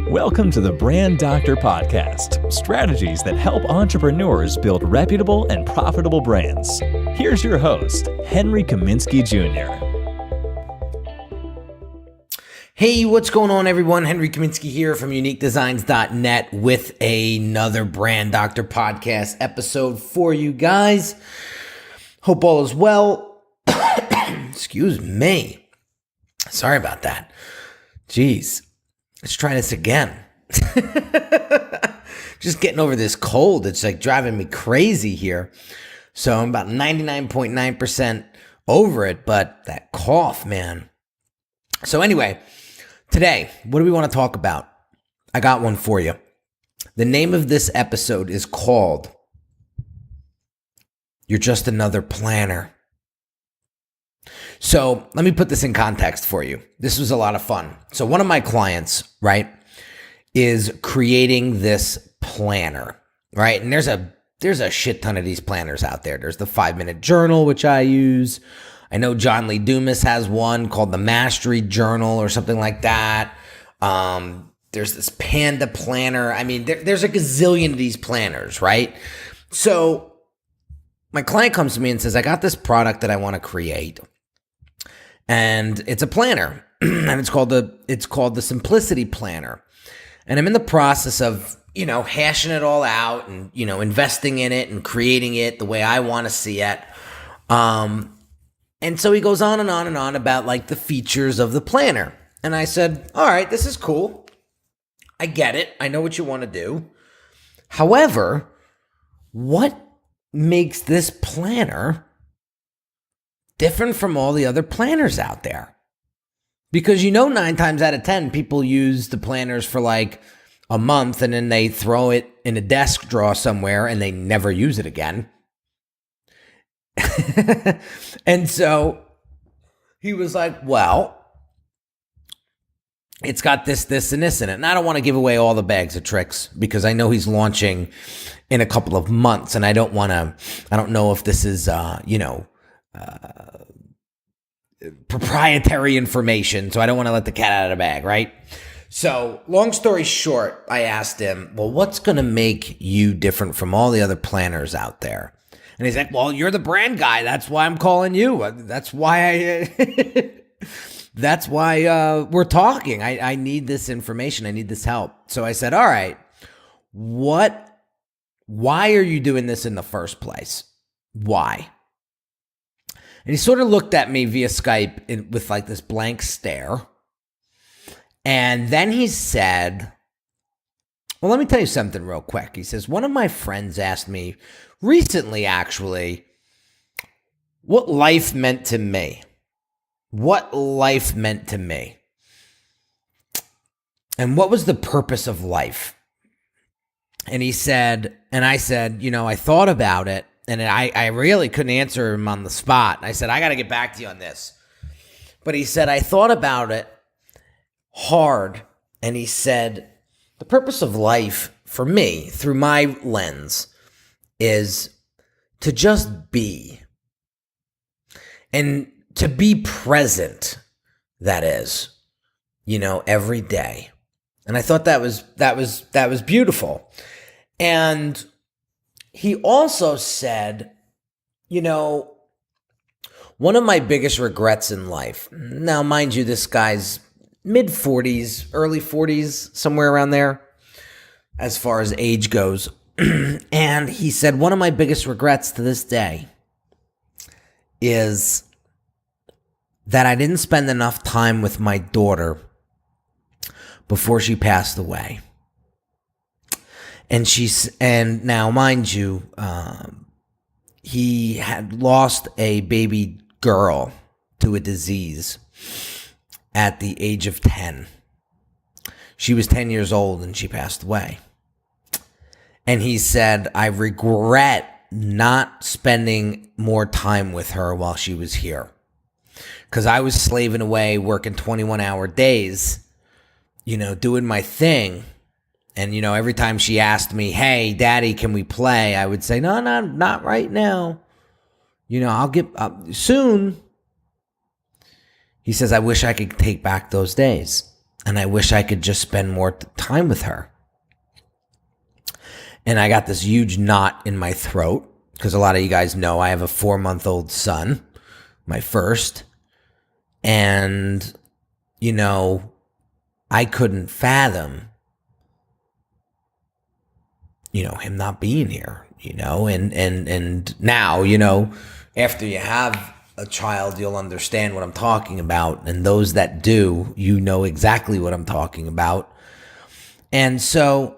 Welcome to the Brand Doctor Podcast, strategies that help entrepreneurs build reputable and profitable brands. Here's your host, Henry Kaminski Jr. Hey, what's going on, everyone? Henry Kaminski here from UniqueDesignz.net with another Brand Doctor Podcast episode for you guys. Hope all is well. Excuse me. Sorry about that. Jeez. Let's try this again. Just getting over this cold. It's like driving me crazy here. So I'm about 99.9% over it, but that cough, man. So anyway, today, what do we want to talk about? I got one for you. The name of this episode is called You're Just Another Planner. So let me put this in context for you. This was a lot of fun. So one of my clients, right, is creating this planner, right? And there's a shit ton of these planners out there. There's the 5-Minute Journal, which I use. I know John Lee Dumas has one called the Mastery Journal or something like that. There's this Panda planner. I mean, there's a gazillion of these planners, right? So my client comes to me and says, I got this product that I want to create. And it's a planner, and it's called the Simplicity Planner. And I'm in the process of, hashing it all out and, investing in it and creating it the way I want to see it. And so he goes on and on and on about like the features of the planner. And I said, all right, this is cool. I get it. I know what you want to do. However, what makes this planner different from all the other planners out there? Because 9 times out of 10, people use the planners for like a month and then they throw it in a desk drawer somewhere and they never use it again. And so he was like, well, it's got this, this, and this in it. And I don't want to give away all the bags of tricks because I know he's launching in a couple of months. And I don't know if this is, proprietary information, so I don't want to let the cat out of the bag, right? So, long story short, I asked him, well, what's going to make you different from all the other planners out there? And he's like, well, you're the brand guy. That's why I'm calling you. That's why that's why we're talking. I need this information. I need this help. So I said, all right, why are you doing this in the first place? Why? And he sort of looked at me via Skype with like this blank stare. And then he said, well, let me tell you something real quick. He says, one of my friends asked me recently, actually, what life meant to me. What life meant to me. And what was the purpose of life? And he said, and I said, I thought about it. And I really couldn't answer him on the spot. I said, I got to get back to you on this. But he said, I thought about it hard. And he said, the purpose of life for me, through my lens, is to just be. And to be present, that is, every day. And I thought that was beautiful. And he also said, one of my biggest regrets in life, now mind you, this guy's mid-40s, early 40s, somewhere around there, as far as age goes. And he said, one of my biggest regrets to this day is that I didn't spend enough time with my daughter before she passed away. And now, mind you, he had lost a baby girl to a disease at the age of 10. She was 10 years old and she passed away. And he said, I regret not spending more time with her while she was here. Because I was slaving away, working 21-hour days, doing my thing. And, every time she asked me, hey, Daddy, can we play? I would say, no, not right now. I'll get soon. He says, I wish I could take back those days. and I wish I could just spend more time with her. And I got this huge knot in my throat because a lot of you guys know I have a 4-month-old son, my first. And, you know, I couldn't fathom, you know, him not being here, you know, and now, you know, after you have a child, you'll understand what I'm talking about. And those that do, you know exactly what I'm talking about. And so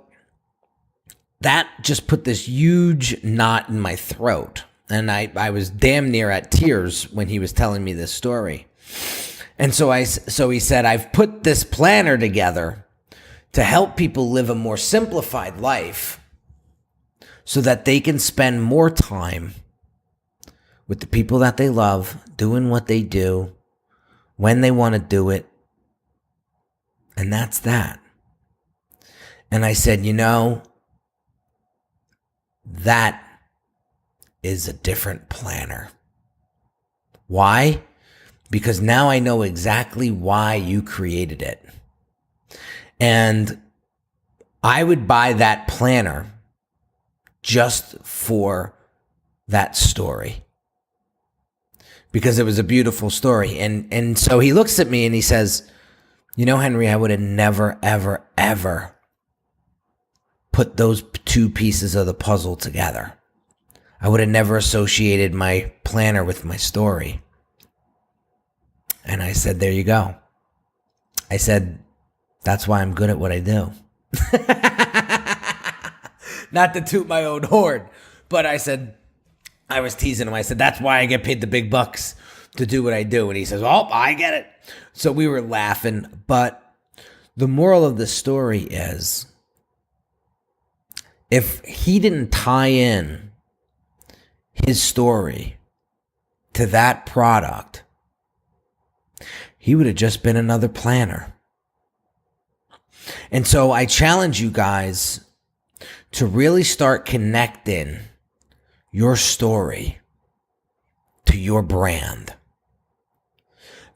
that just put this huge knot in my throat. And I was damn near at tears when he was telling me this story. And so he said, I've put this planner together to help people live a more simplified life so that they can spend more time with the people that they love, doing what they do, when they want to do it. And that's that. And I said, you know, that is a different planner. Why? Because now I know exactly why you created it. And I would buy that planner just for that story. Because it was a beautiful story. And so he looks at me and he says, you know, Henry, I would have never, ever, ever put those two pieces of the puzzle together. I would have never associated my planner with my story. And I said, there you go. I said, that's why I'm good at what I do. Not to toot my own horn, but I said, I was teasing him. I said, that's why I get paid the big bucks to do what I do. And he says, oh, I get it. So we were laughing. But the moral of the story is, if he didn't tie in his story to that product, he would have just been another planner. And so I challenge you guys to really start connecting your story to your brand,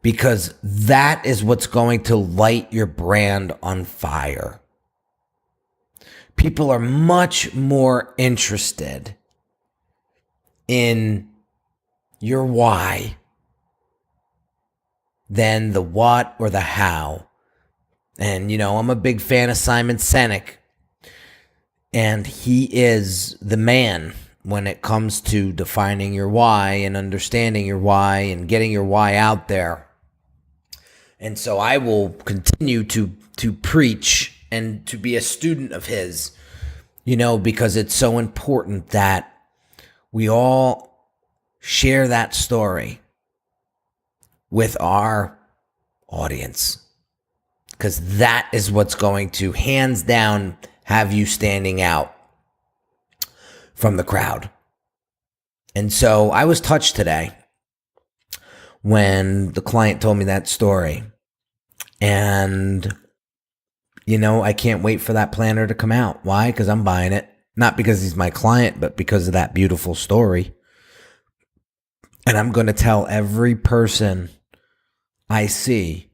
because that is what's going to light your brand on fire. People are much more interested in your why than the what or the how. And, you know, I'm a big fan of Simon Sinek, and he is the man when it comes to defining your why and understanding your why and getting your why out there. And so I will continue to preach and to be a student of his, you know, because it's so important that we all share that story with our audience, because that is what's going to hands down have you standing out from the crowd. And so I was touched today when the client told me that story. And, you know, I can't wait for that planner to come out. Why? Because I'm buying it. Not because he's my client, but because of that beautiful story. And I'm going to tell every person I see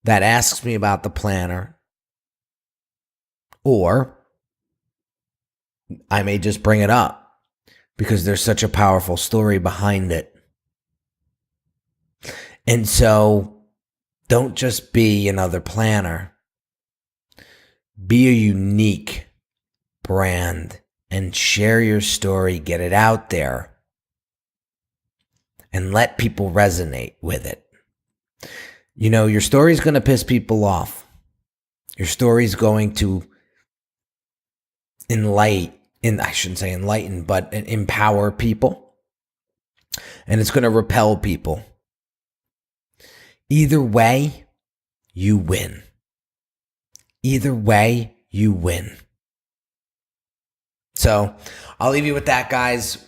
that asks me about the planner, or I may just bring it up because there's such a powerful story behind it. And so don't just be another planner. Be a unique brand and share your story, get it out there, and let people resonate with it. You know, your story's going to piss people off. Your story's going to I shouldn't say enlighten, but empower people. And it's going to repel people. Either way, you win. Either way, you win. So I'll leave you with that, guys.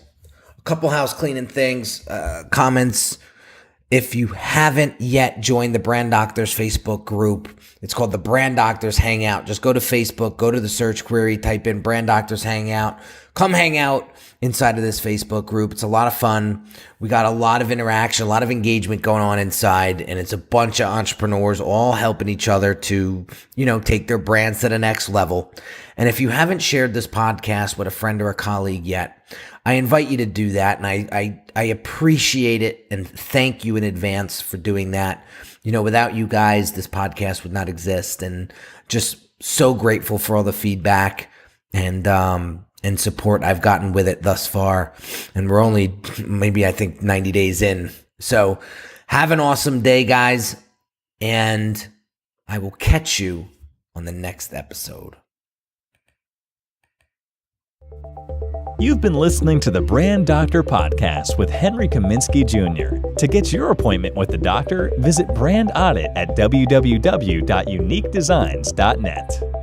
A couple house cleaning things, comments. If you haven't yet joined the Brand Doctors Facebook group, it's called the Brand Doctors Hangout. Just go to Facebook, go to the search query, type in Brand Doctors Hangout, come hang out inside of this Facebook group. It's a lot of fun. We got a lot of interaction, a lot of engagement going on inside, and it's a bunch of entrepreneurs all helping each other to, take their brands to the next level. And if you haven't shared this podcast with a friend or a colleague yet, I invite you to do that. And I appreciate it and thank you in advance for doing that. Without you guys, this podcast would not exist, and just so grateful for all the feedback and support I've gotten with it thus far. And we're only maybe, I think, 90 days in. So have an awesome day, guys. And I will catch you on the next episode. You've been listening to the Brand Doctor Podcast with Henry Kaminski Jr. To get your appointment with the doctor, visit Brand Audit at www.uniquedesignz.net.